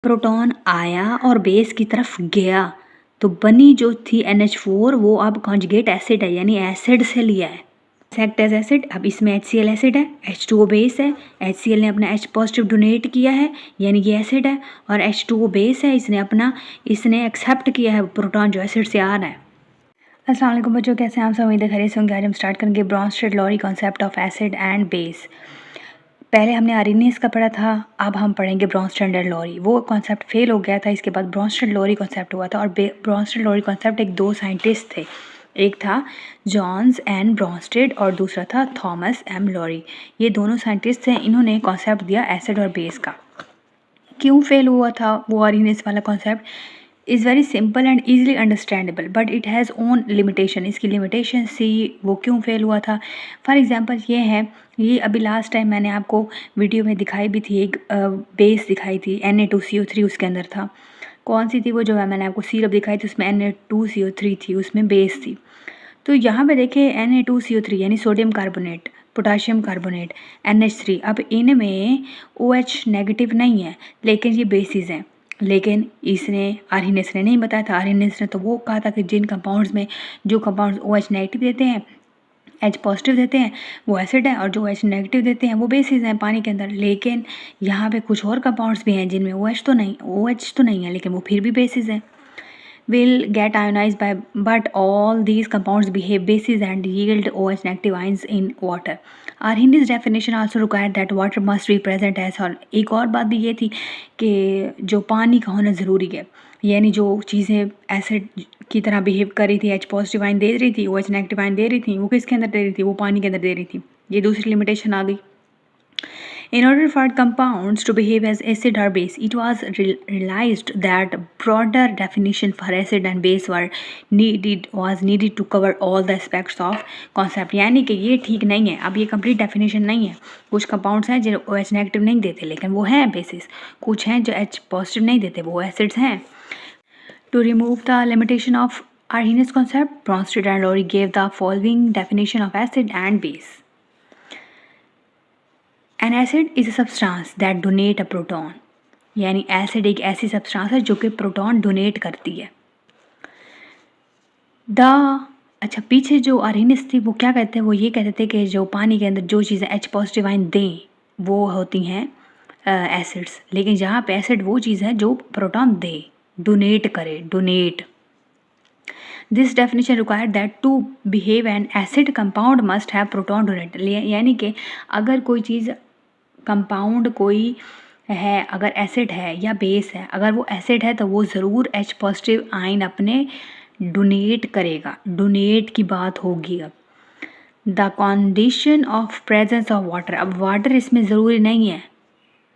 Proton आया और base की तरफ गया तो बनी जो थी NH4 वो अब कॉन्जुगेट एसिड है, यानी एसिड से लिया है, एक्ट एज एसिड। अब इसमें HCl एसिड है, H2O बेस है, HCl ने अपना H पॉजिटिव डोनेट किया है यानी ये एसिड है, और H2O बेस है, इसने एक्सेप्ट किया है प्रोटॉन जो एसिड से आ रहा है। अस्सलाम वालेकुम बच्चों, कैसे हैं आप सब? उम्मीद है खैरियत से होंगे। आज हम स्टार्ट करेंगे Brønsted-lorry concept of acid and base. पहले हमने आर्हेनियस का पढ़ा था, अब हम पढ़ेंगे ब्रॉन्स्टेड-लॉरी। वो कॉन्सेप्ट फेल हो गया था, इसके बाद ब्रॉन्स्टेड-लॉरी कॉन्सेप्ट हुआ था। और ब्रॉन्स्टेड-लॉरी कॉन्सेप्ट एक दो साइंटिस्ट थे, एक था जॉन्स एन ब्रॉन्स्टेड और दूसरा था थॉमस एम लॉरी। ये दोनों साइंटिस्ट थे, इन्होंने कॉन्सेप्ट दिया एसिड और बेस का। क्यों फेल हुआ था वो आर्हेनियस वाला concept? Is very simple and easily understandable but it has own limitation. इसकी लिमिटेशन सी वो क्यों फेल हुआ था। फॉर एग्जांपल ये है, ये अभी लास्ट टाइम मैंने आपको वीडियो में दिखाई भी थी, एक बेस दिखाई थी Na2CO3 उसके अंदर था। कौन सी थी वो? जो है मैंने आपको सिरप दिखाई थी, उसमें Na2CO3 थी, उसमें बेस थी। तो यहाँ पे देखिए Na2CO3 यानी sodium carbonate, potassium carbonate, NH3। अब इनमें OH नेगेटिव नहीं है, लेकिन ये बेसिस हैं। लेकिन इसने आर्हेनियस ने नहीं बताया था। आर्हेनियस ने तो वो कहा था कि जिन कंपाउंड्स में जो कंपाउंड्स OH नेगेटिव देते हैं, H पॉजिटिव देते हैं, वो एसिड है, और जो H नेगेटिव देते हैं वो बेसिस हैं पानी के अंदर। लेकिन यहाँ पे कुछ और कंपाउंड्स भी हैं जिनमें OH तो नहीं है, लेकिन वो फिर भी बेसिस हैं। Will get ionized by, but all these compounds behave bases and yield OH negative ions in water. Arrhenius definition also required that water must be present as और एक और बात भी ये थी कि जो पानी का होना ज़रूरी है, यानी जो चीज़ें एसिड की तरह बिहेव कर रही थी, H पॉजिटिव आइन दे रही थी, OH नेगेटिव आइन दे रही थी, वो किसके अंदर दे रही थी? वो पानी के अंदर दे रही थी। ये दूसरी लिमिटेशन आ गई। In order for compounds to behave as acid or base, it was realized that broader definition for acid and base was needed to cover all the aspects of concept. यानी कि ये ठीक नहीं है, अब ये complete definition नहीं है। कुछ compounds हैं जो OH नेगेटिव नहीं देते, लेकिन वो हैं bases। कुछ हैं जो H पॉजिटिव नहीं देते, वो acids हैं। To remove the limitation of Arrhenius concept, Bronsted and Lowry gave the following definition of acid and base. An acid is a substance that donate a proton, यानी acid एक ऐसी substance है जो कि प्रोटॉन डोनेट करती है। अच्छा, पीछे जो आर्हेनियस थी वो क्या कहते हैं? वो ये कहते थे कि जो पानी के अंदर जो चीज़ें H पॉजिटिव आइन दें वो होती हैं एसिड्स, लेकिन यहाँ पे एसिड वो चीज़ है जो प्रोटॉन दे, डोनेट करे, donate. This definition required that to behave an acid compound must have proton donate, यानी कि अगर कोई चीज़ कंपाउंड कोई है, अगर एसिड है या बेस है, अगर वो एसिड है तो वो ज़रूर H पॉजिटिव आइन अपने डोनेट करेगा, डोनेट की बात होगी। अब the condition of presence of water, अब वाटर इसमें ज़रूरी नहीं है।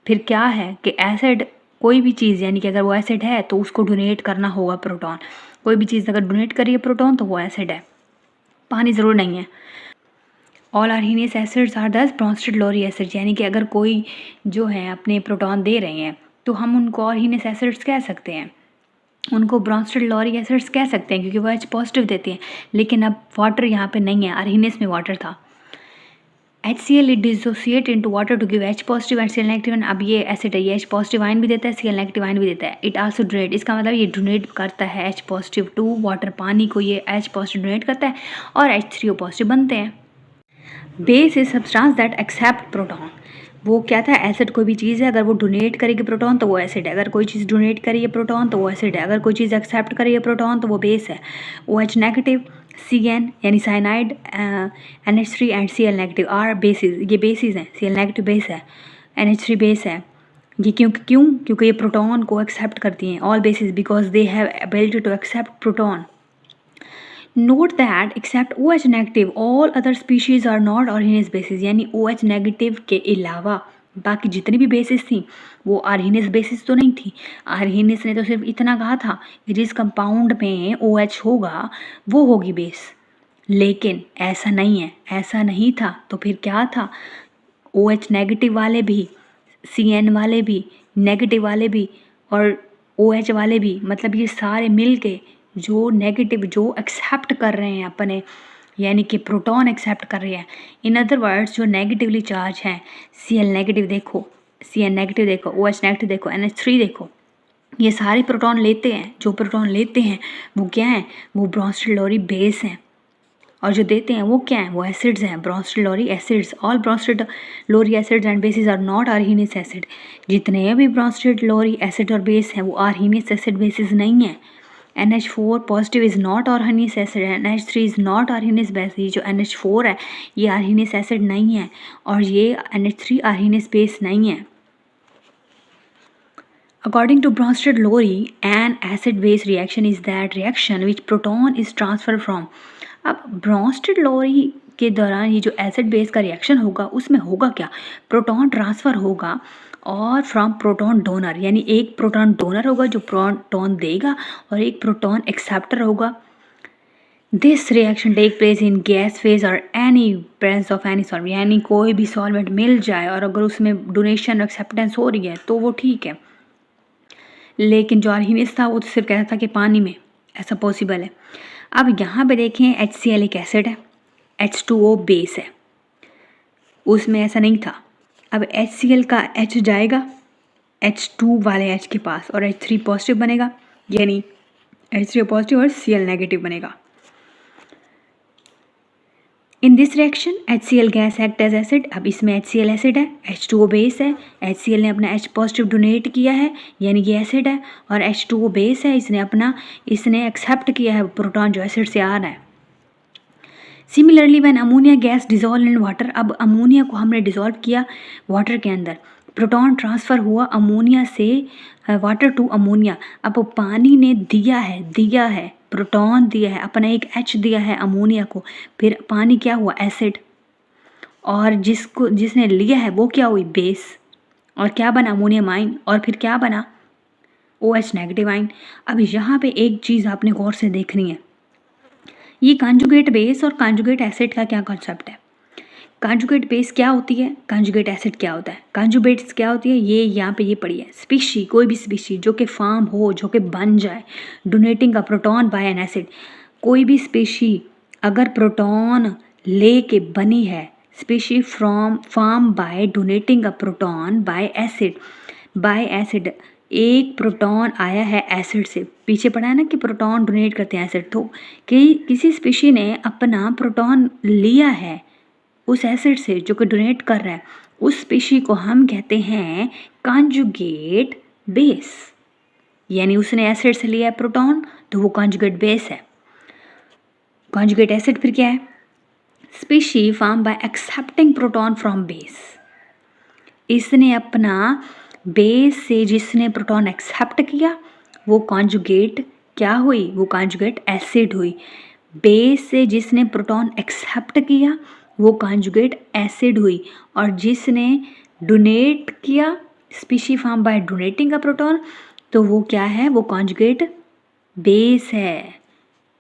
फिर क्या है कि एसिड कोई भी चीज़, यानी कि अगर वो एसिड है तो उसको डोनेट करना होगा प्रोटॉन। कोई भी चीज़ अगर डोनेट करिए प्रोटॉन तो वो एसिड है, पानी ज़रूर नहीं है। ऑल आर्हेनियस एसिड्स आर दस ब्रॉन्स्टेड-लॉरी एसिड्स, यानी कि अगर कोई जो है अपने प्रोटॉन दे रहे हैं तो हम उनको आर्हेनियस एसिड्स कह सकते हैं, उनको ब्रॉन्स्टेड-लॉरी एसिड्स कह सकते हैं, क्योंकि वो H पॉजिटिव देते हैं। लेकिन अब वाटर यहाँ पे नहीं है, आर्हेनियस में वाटर था। HCl it dissociate into water to give H positive and Cl negative. अब ये एसिड है, ये H पॉजिटिव आइन भी देता है, Cl नेगेटिव आइन भी देता है। इट आल्सो डोनेट, इसका मतलब ये डोनेट करता है H पॉजिटिव टू वाटर, पानी को ये H पॉजिटिव डोनेट करता है और H3O पॉजिटिव बनते हैं। Base is substance that accept proton, वो क्या था? एसिड कोई भी चीज़ है, अगर वो डोनेट करेगी प्रोटॉन तो वो एसिड है, अगर कोई चीज़ डोनेट करेगी प्रोटॉन तो वो एसिड है, अगर कोई चीज़ एक्सेप्ट करेगी प्रोटॉन तो वो बेस है। OH नेगेटिव, Cn यानी cyanide, NH3 and Cl negative are bases, ये बेसिस हैं। Cl नेगेटिव बेस है, NH3 बेस है। ये क्योंकि ये प्रोटॉन को एक्सेप्ट करती हैं। All bases because they have ability to accept proton. Note that except OH negative, all other species are not Arrhenius basis, यानी OH नेगेटिव के अलावा बाकी जितनी भी बेसिस थी वो आर्हेनियस बेसिस तो नहीं थी। आर्हेनियस ने तो सिर्फ इतना कहा था कि जिस कंपाउंड में OH होगा वो होगी बेस, लेकिन ऐसा नहीं है, ऐसा नहीं था। तो फिर क्या था? OH नेगेटिव वाले भी, Cn वाले भी, नेगेटिव वाले भी और OH वाले भी, मतलब ये सारे मिल के जो नेगेटिव जो एक्सेप्ट कर रहे हैं अपने, यानी कि प्रोटॉन एक्सेप्ट कर रहे हैं। इन अदर वर्ड्स जो नेगेटिवली चार्ज हैं, Cl नेगेटिव देखो, Cn नेगेटिव देखो, OH नेगेटिव देखो, NH3 देखो, ये सारे प्रोटॉन लेते हैं, जो प्रोटॉन लेते हैं वो क्या है, वो ब्रोंस्टेड लोरी बेस हैं, और जो देते हैं वो क्या है, वो एसिड्स हैं, Bronsted Lowry acids. All Bronsted Lowry acids and bases are not Arrhenius acid. जितने भी ब्रोंस्टेड लोरी एसिड और बेस हैं वो आर्हीनियस एसिड बेसिस नहीं है। NH4 positive is not Arrhenius acid, NH3 is not Arrhenius base. ये जो NH4 है ये आर्हीनियस एसिड नहीं है, और ये NH3 आर्हीनियस बेस नहीं है। According to Bronsted-Lowry, an acid-base reaction is that reaction which proton is transferred from। अब ब्रॉन्स्टेड-लोरी के दौरान ये जो एसिड बेस का रिएक्शन होगा उसमें होगा क्या, प्रोटॉन ट्रांसफ़र होगा, और फ्रॉम प्रोटॉन डोनर, यानी एक प्रोटॉन डोनर होगा जो प्रोटॉन देगा और एक प्रोटॉन एक्सेप्टर होगा। This reaction take place in gas phase और any presence of any solvent, यानी कोई भी सॉल्वेंट मिल जाए और अगर उसमें डोनेशन एक्सेप्टेंस हो रही है तो वो ठीक है, लेकिन जो आर्हीनियस था वो तो सिर्फ कहता था कि पानी में ऐसा पॉसिबल है। अब यहाँ पे देखें HCl एक एसिड है, H2O बेस है, उसमें ऐसा नहीं था। अब HCl का H जाएगा H2 वाले H के पास और H3 पॉजिटिव बनेगा, यानी H3 पॉजिटिव और Cl नेगेटिव बनेगा। In this reaction HCl gas act as acid. अब इसमें HCl एसिड है, H2O बेस है, HCl ने अपना H पॉजिटिव डोनेट किया है यानी ये एसिड है, और H2O बेस है, इसने एक्सेप्ट किया है प्रोटॉन जो एसिड से आ रहा है। Similarly when ammonia gas dissolve in water, अब अमोनिया को हमने डिजोल्व किया वाटर के अंदर, प्रोटॉन ट्रांसफ़र हुआ अमोनिया से वाटर टू अमोनिया। अब पानी ने दिया है प्रोटॉन दिया है, अपना एक H दिया है अमोनिया को, फिर पानी क्या हुआ, एसिड, और जिसने लिया है वो क्या हुई, बेस, और क्या बना, अमोनियम आइन, और फिर क्या बना, OH नेगेटिव आइन। अब यहाँ पे एक चीज़ आपने गौर से देखनी है, ये कॉन्जुगेट बेस और कॉन्जुगेट एसिड का क्या कॉन्सेप्ट है। कॉन्जुगेट बेस क्या होती है, कॉन्जुगेट एसिड क्या होता है। कॉन्जुगेट्स क्या होती है, ये यहाँ पे ये पड़ी है, स्पीशी, कोई भी स्पीशी जो कि फॉर्म हो, जो कि बन जाए donating a proton by an acid. कोई भी स्पीशी अगर प्रोटॉन ले के बनी है, species from form by donating a proton by acid, एक प्रोटॉन आया है एसिड से, पीछे पढ़ा है ना कि प्रोटॉन डोनेट करते हैं एसिड, तो किसी स्पीशी ने अपना प्रोटॉन लिया है उस एसिड से जो कि डोनेट कर रहा है, उस स्पीशी को हम कहते हैं कॉन्जुगेट बेस, यानी उसने एसिड से लिया है प्रोटॉन तो वो कॉन्जुगेट बेस है। कॉन्जुगेट एसिड फिर क्या है, species form bye accepting proton from base, इसने अपना बेस से जिसने प्रोटॉन एक्सेप्ट किया वो कॉन्जुगेट क्या हुई, वो कॉन्जुगेट एसिड हुई। बेस से जिसने प्रोटॉन एक्सेप्ट किया वो कॉन्जुगेट एसिड हुई, और जिसने डोनेट किया, स्पीशी फॉर्म बाय डोनेटिंग का प्रोटॉन, तो वो क्या है, वो कॉन्जुगेट बेस है।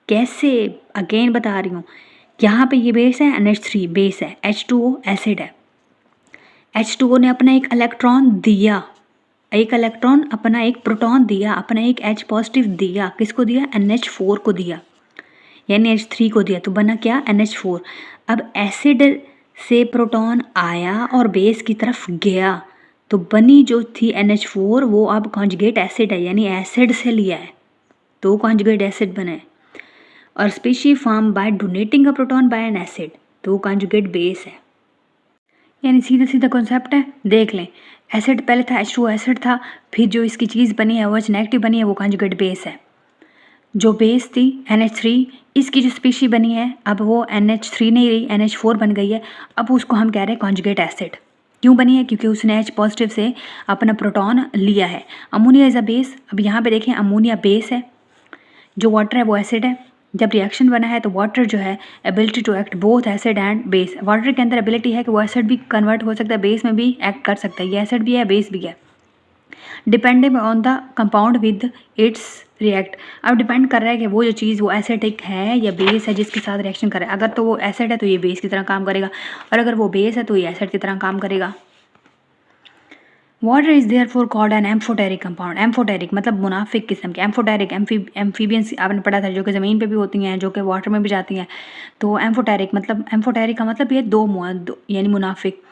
कैसे, अगेन बता रही हूँ, यहाँ पे ये बेस है, NH3 बेस है, H2O एसिड है, H2O ने अपना एक इलेक्ट्रॉन दिया, अपना एक प्रोटॉन दिया, अपना एक H पॉजिटिव दिया, किसको दिया, NH4 को दिया, यानी H3 को दिया, तो बना क्या, NH4। अब एसिड से प्रोटॉन आया और बेस की तरफ गया, तो बनी जो थी NH4 वो अब कॉन्जुगेट एसिड है, यानी एसिड से लिया है तो कॉन्जुगेट एसिड बने, और species form by donating a proton by an acid तो कॉन्जुगेट बेस है। यानी सीधा सीधा कॉन्सेप्ट है, देख लें, एसिड पहले था, H2O एसिड था, फिर जो इसकी चीज़ बनी है OH नेगेटिव बनी है वो कॉन्जुगेट बेस है। जो बेस थी NH3, इसकी जो स्पीशी बनी है अब वो NH3 नहीं रही, NH4 बन गई है, अब उसको हम कह रहे हैं कॉन्जुगेट एसिड। क्यों बनी है, क्योंकि उसने H पॉजिटिव से अपना प्रोटॉन लिया है। अमोनिया इज़ अ बेस, अब यहाँ पे देखें अमोनिया बेस है, जो वाटर है वो एसिड है। जब रिएक्शन बना है तो वाटर जो है ability to act both acid and base, water के अंदर एबिलिटी है कि वो एसिड भी कन्वर्ट हो सकता है, बेस में भी एक्ट कर सकता है, ये एसिड भी है बेस भी है, depending on the compound with its react. अब डिपेंड कर रहा है कि वो जो चीज़ वो एसिडिक है या बेस है जिसके साथ रिएक्शन कर रहा है। अगर तो वो एसिड है तो ये बेस की तरह काम करेगा, और अगर वो बेस है तो ये एसिड की तरह काम करेगा। Water is therefore called an amphoteric compound. Amphoteric मतलब मुनाफिक किस्म के, एम्फोटेरिक एम्फीबियंस आपने पढ़ा था, जो कि ज़मीन पे भी होती हैं, जो कि वाटर में भी जाती हैं। तो एम्फोटेरिक का मतलब ये दो यानी मुनाफिक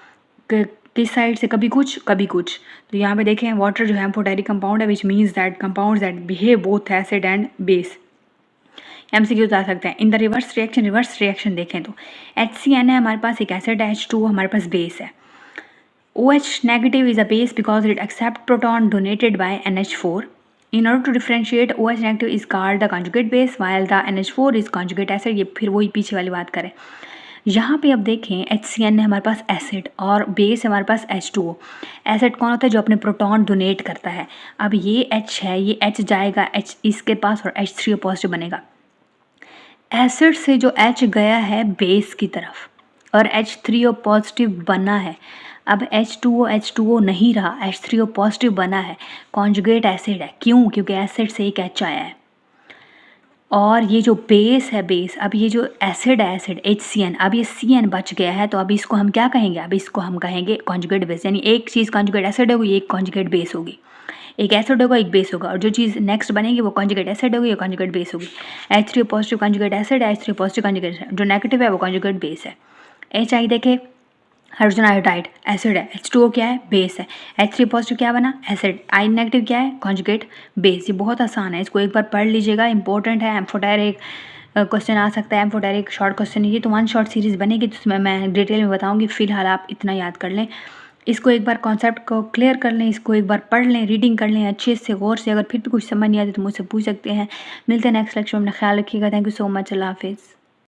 किस साइड से, कभी कुछ कभी कुछ। तो यहाँ पे देखें वाटर जो है एम्फोटेरिक कंपाउंड है, which means that compounds that behave both acid and base. MCQ बता सकते हैं। इन द रिवर्स रिएक्शन देखें तो HCN है हमारे पास, एक एसिड है, H2O हमारे पास बेस है। OH negative is a base because it accepts proton donated by NH4. In order to differentiate, OH negative is called the conjugate base while the NH4 is conjugate acid। ये फिर वही पीछे वाली बात करें। यहाँ पे अब देखें HCN है हमारे पास एसिड और बेस है हमारे पास H2O। एसिड कौन होता है? जो अपने प्रोटॉन डोनेट करता है। अब ये H है, ये H जाएगा H इसके पास और H3O पॉजिटिव बनेगा। एसिड से जो H गया है बेस की तरफ और H3O पॉजिटिव बना है। अब H2O नहीं रहा, H3O पॉजिटिव बना है, कॉन्जुगेट एसिड है। क्यों? क्योंकि एसिड से एक H आया है। और ये जो बेस है बेस, अब ये जो एसिड है एसिड HCN, अब ये CN बच गया है, तो अब इसको हम क्या कहेंगे? अब इसको हम कहेंगे कॉन्जुगेट बेस। यानी एक चीज़ कॉन्जुगेट एसिड होगी, एक कॉन्जुगेट बेस होगी। एक एसिड होगा, एक बेस होगा, और जो चीज़ नेक्स्ट बनेगी वो कॉन्जुगेट एसिड होगी या कॉन्जुगेट बेस होगी। H3O पॉजिटिव कॉन्जुगेट एसिड है, H3O पॉजिटिव कॉन्जुगेट एसिड, जो नेगेटिव है वो कॉन्जुगेट बेस है। HI देखे हाइड्रोजन आयोडाइड एसिड है, H2O क्या है? बेस है। H3 पॉजिटिव क्या बना? एसिड। I नेगेटिव क्या है? Conjugate base. ये बहुत आसान है, इसको एक बार पढ़ लीजिएगा, इंपॉर्टेंट है। एम्फोटेरिक क्वेश्चन आ सकता है, एम्फोटेरिक शॉर्ट क्वेश्चन। ये तो 1 शॉर्ट सीरीज़ बनेगी, तो उसमें मैं डिटेल में बताऊंगी। फिलहाल आप इतना याद कर लें, इसको एक बार कॉन्सेप्ट को क्लियर कर लें, इसको एक बार पढ़ लें, रीडिंग कर लें अच्छे से गौर से। अगर फिर भी कुछ समझ नहीं आती तो मुझसे पूछ सकते हैं। मिलते हैं नेक्स्ट लेक्चर में, अपना ख्याल रखिएगा। Thank you so much. अल्लाह हाफिज़।